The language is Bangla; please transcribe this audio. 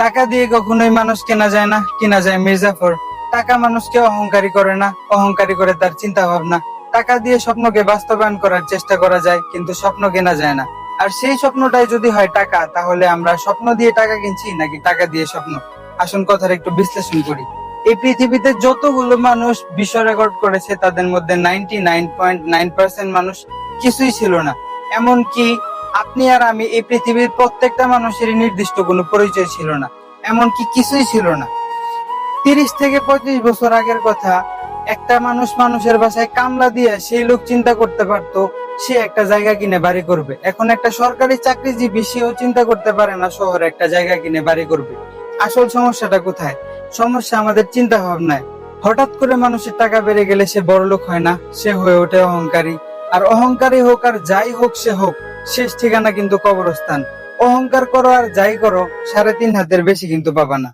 টাকা দিয়ে কখনোই মানুষ কেনা যায় না, কেনা যায় মির্জাফর। টাকা মানুষকে অহংকারী করে না, অহংকারী করে তার চিন্তা ভাবনা। টাকা দিয়ে স্বপ্নকে বাস্তবায়ন করার চেষ্টা করা যায়, কিন্তু স্বপ্ন কেনা যায় না। আর সেই স্বপ্নটাই যদি হয় টাকা, তাহলে আমরা স্বপ্ন দিয়ে টাকা কিনছি নাকি টাকা দিয়ে স্বপ্ন? আসল কথার একটু বিশ্লেষণ করি। এই পৃথিবীতে যতগুলো মানুষ বিশ্ব রেকর্ড করেছে, তাদের মধ্যে 99.9% মানুষ কিছুই ছিল না। এমনকি আপনি আর আমি, এই পৃথিবীর প্রত্যেকটা মানুষেরই নির্দিষ্ট কোনো পরিচয় ছিল না, এমনকি কিছুই ছিল না। 30 থেকে 35 বছর আগের কথা। একটা মানুষ মানুষের বাসায় কামলা দিয়ে সেই লোক চিন্তা করতে পারতো সে একটা জায়গা কিনে বাড়ি করবে। এখন একটা সরকারি চাকরিজীবী সেও চিন্তা করতে পারে না শহরে একটা জায়গা কিনে বাড়ি করবে। আসল সমস্যাটা কোথায়? সমস্যা আমাদের চিন্তা ভাবনায়। হঠাৎ করে মানুষের টাকা বেড়ে গেলে সে বড়লোক হয় না, সে হয়ে ওঠে অহংকারী। আর অহংকারী হোক আর যাই হোক সে হোক, শেষ ঠিকানা কিন্তু কবরস্থান। অহংকার করো আর যাই করো, 3.5 হাতের বেশি কিন্তু পাবা না।